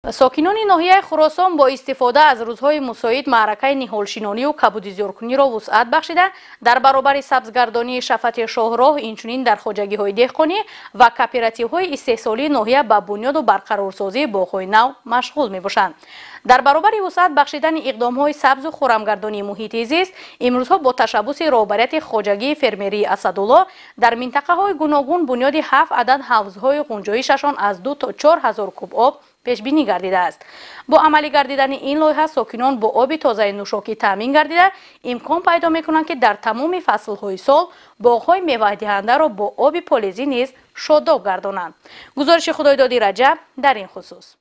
ساکنان ناحیه خراسان با استفاده از روزهای مساعد معرکه نهالشینانی و کبودیزیارکنی را وسعت بخشیده در برابر سبزگردانی شفت شاهراه اینچنین در خواجگی‌های دهقانی و کاپیراتیوهای استحصالی ناحیه به بنیاد و برقرارسازی باغ‌های نو مشغول می‌باشند. در برابر وسعت بخشیدن اقدام‌های سبز و خرمگردانی محیط زیست امروزها با تشبث رهبریت خواجگی فرمری اسدالله در منطقه‌های گوناگون بنیاد 7 عدد حوض‌های غنجایششان از 2 تا 4000 کوب آب پیش بینی گردیده است. با عملی گردیدن این لایحه ساکنان با آب تازه نوشاکی تامین گردیده امکان پیدا می‌کنند که در تمام فصل‌های سال باغ‌های میوه‌دهنده را با آب پالیزی نیز شاداب گردانند. گزارش خدایدادی رجب در این خصوص.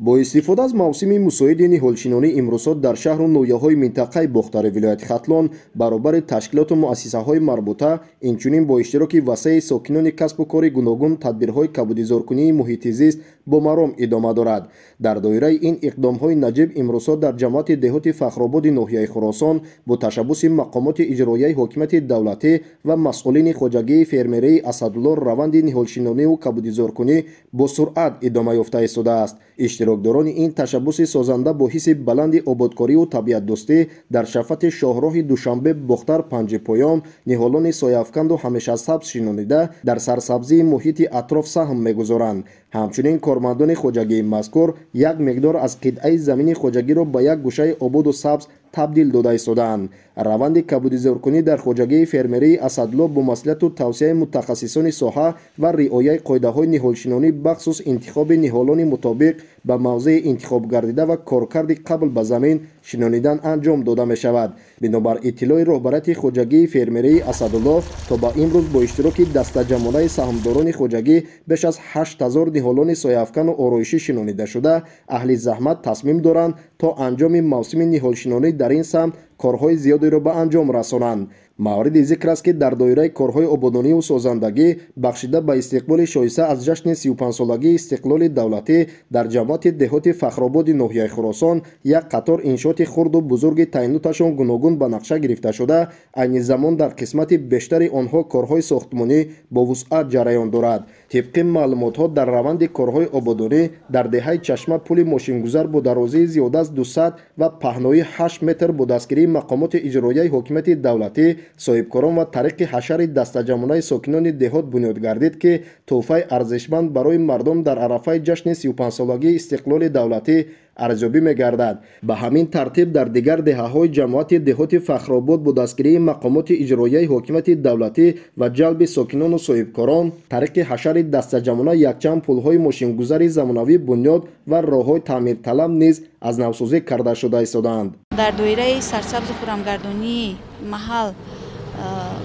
با استفاده از موسم مساعد نهالشینانی امروزها در شهر و نویه‌های منطقه بختر ولایت ختلان برابر تشکیلات و مؤسسه‌های مربوطه اینچنین با اشتراک وسیع ساکنان کسب و کار گوناگون تدبیرهای کبودیزارکنی محیط زیست با مرام ادامه دارد. در دایره این اقدام‌های نجیب امروزها در جماعت دهات فخرآباد ناحیه خراسان با تشبث مقامات اجرایی حکومت دولتی و مسئولین خواجگی فرمری اسدالله روند نهالشینانی و کبودیزارکنی با سرعت ادامه یافته ایستاده است. اشتراکداران این تشبث سازنده با حس بلند آبادکاری و طبیعت دوستی در شفت شاهراه دوشنبه بختر پنج پایان نهالان سایه‌افکند و همیشه سبز شنانیده در سرسبزی محیط اطراف سهم می‌گذارند. همچنین کارمندان خواجگی مذکور یک مقدار از قطعه زمین خواجگی را به یک گوشه آباد و سبز تبدیل داده ایستادند. روند کبودیزارکنی در خواجگی فرمری اسدالله با مسئولیت و توصیه متخصصان ساحه و رعایت قاعده‌های نهالشینانی بخصوص انتخاب نهالان مطابق به موضع انتخاب گردیده و کارکرد قبل به زمین شنانیدن انجام داده می شود. بنابر اطلاع رهبریت خواجگی فرمری اسدالله تا به امروز با اشتراک دسته جمعانه سهامداران خواجگی بیش از 8000 نهالان سایه‌افکن و آرایشی شنانیده شده اهل زحمت تصمیم دارند تا انجام موسم نهالشینانی در این سمت کارهای زیادی را به انجام رسانند. مورد ذکر است که در دایره کارهای آبادانی و سازندگی بخشیده به استقبال شایسته از جشن 35 سالگی استقلال دولتی در جماعت دهات فخرآباد ناحیه خراسان یک قطار انشاءات خرد و بزرگ تعیناتشان گوناگون به نقشه گرفته شده عین زمان در قسمت بیشتر آنها کارهای ساختمانی با وسعت جریان دارد. طبق معلومات‌ها در روند کارهای آبادانی در دهه چشمه پل ماشینگذار با درازی زیاده از 200 و پهنایی 8 متر با دستگیری مقامات اجرایی حکومت دولتی صاحبکاران و طریق حشر دسته جمعانه ساکنان دهات بنیاد گردید که تحفه ارزشمند برای مردم در عرفه جشن 35 سالگی استقلال دولتی ارزیابی می‌گردد. به همین ترتیب در دیگر دهه‌های جماعت دهات فخرآباد با دستگیری مقامات اجرایی حکومت دولتی و جلب ساکنان و صاحبکاران طریق حشر دسته جمعانه یکچند پل‌های ماشینگذاری زمانوی بنیاد و راه‌های تعمیر طلب نیز از نوسازی کرده شده ایستادند. در دایره سرسبز و خرمگردانی محل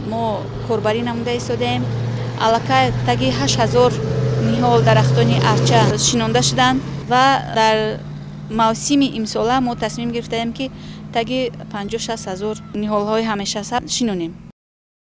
ما کاربری نموده ایستادیم. علاقه تگی 8000 نهال درختانی ارچه شنانده شدند و در موسم امساله ما تصمیم گرفتیم که تگی 50-60 هزار نهال های همیشه سبز شنونیم.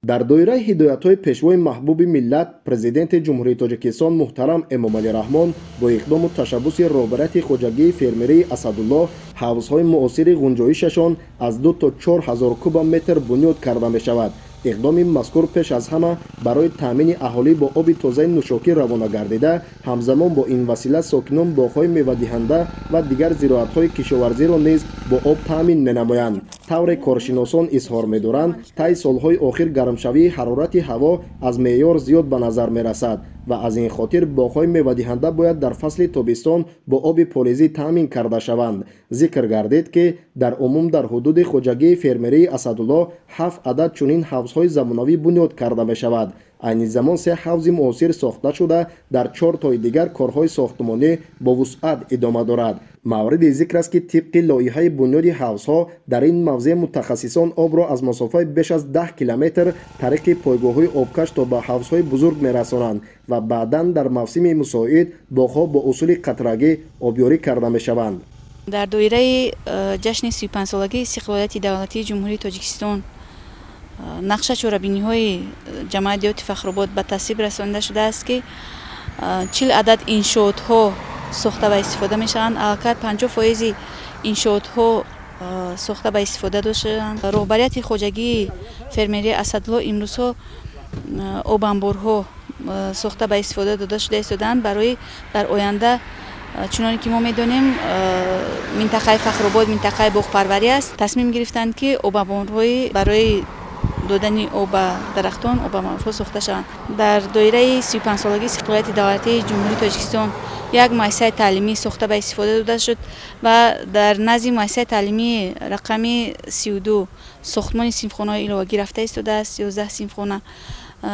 در دایره هدایت‌های پیشوای محبوب ملت پرزیدنت جمهوری تاجیکستان محترم امامعلی رحمان با اقدام و تشبث رهبریت خواجگی فرمری اسدالله حوض‌های معاصر غنجایششان از 2 تا 4000 کوب متر بنیاد کرده می شود. اقدام مذکور پیش از همه برای تامین اهالی با آب تازه نوشاکی روانه گردیده همزمان با این وسیله ساکنان باغ‌های میوه‌دهنده و دیگر زراعت‌های کشاورزی را نیز با آب تامین می‌نمایند. طور کارشناسان اظهار می‌دارند طی سال‌های آخر گرمشوی حرارت هوا از معیار زیاد به نظر می‌رسد و از این خاطر باغ‌های میوه‌دهنده باید در فصل تابستان با آب پالیزی تامین کرده شوند. ذکر گردید که در عموم در حدود خواجگی فرمری اسدالله 7 عدد چنین حوض‌های زمانوی بنیاد کرده می‌شود. این زمان 3 حوض معاصر ساخته شده در 4 تای دیگر کارهای ساختمانی با وسعت ادامه دارد. مورد ذکر است که طبق لایحه بنیاد حوض‌ها در این موضع متخصصان آب را از مسافت بیش از 10 کیلومتر طریق پایگاه‌های آبکش تا به حوض‌های بزرگ می‌رسانند و بعداً در موسم مساعد باغ‌ها با اصول قطره‌گی آبیاری کرده می‌شوند. در دایره جشن 35 سالگی استقلال دولتی جمهوری تاجیکستان نقشه چهاربینی‌های جماعت دهات فخرآباد به تصویب رسانده شده است که 40 عدد انشاءات‌ها ساخته و استفاده می‌شوند. البته 50% انشاءات‌ها ساخته و استفاده داشتند. رهبریت خواجگی فرمری اسدالله امروزها آب انبارها ساخته و استفاده داده شده ایستادند برای در آینده چنانکه که ما میدونیم منطقه فخرآباد منطقه بوقپروری است. تصمیم گرفتند که آبابان‌های برای دادن آب درختان آب معروف ساخته شوند. در دایره 35 سالگی استقلالیت دولتی جمهوری تاجیکستان یک مؤسسه تعلیمی ساخته به استفاده داده شد و در نزد مؤسسه تعلیمی رقم 32 ساختمان صنفخانه‌های علاوه گرفته ایستاده است. 11 صنفخانه.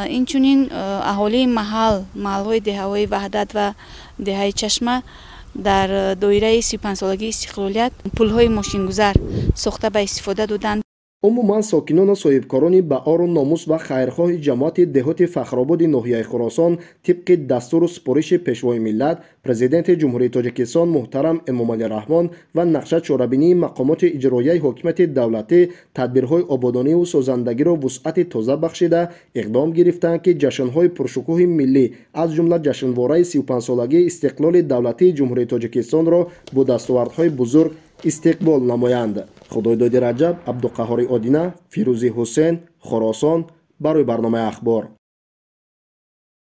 این چنین اهالی محل‌های دهه‌های وحدت و دهه چشمه در دایره 35 سالگی استقلالیت پل‌های ماشینگذر ساخته به استفاده دادند. عموما ساکنان و صاحبکاران به آر و ناموس و خیرخواه جماعت دهات فخرآباد ناحیه خراسان طبق دستور و سپارش پیشوای ملت پرزیدنت جمهوری تاجیکستان محترم امامعلی رحمان و نقشه چاره‌بینی مقامات اجرایی حکومت دولتی تدبیرهای آبادانی و سازندگی را وسعت تازه بخشیده اقدام گرفتند که جشن‌های پرشکوه ملی از جمله جشنواره 35 سالگی استقلال دولتی جمهوری تاجیکستان را با دستاوردهای بزرگ استقبال نمایند. خدایداد رجب، عبدالقهار آدینه، فیروزی حسین، خراسان برای برنامه اخبار.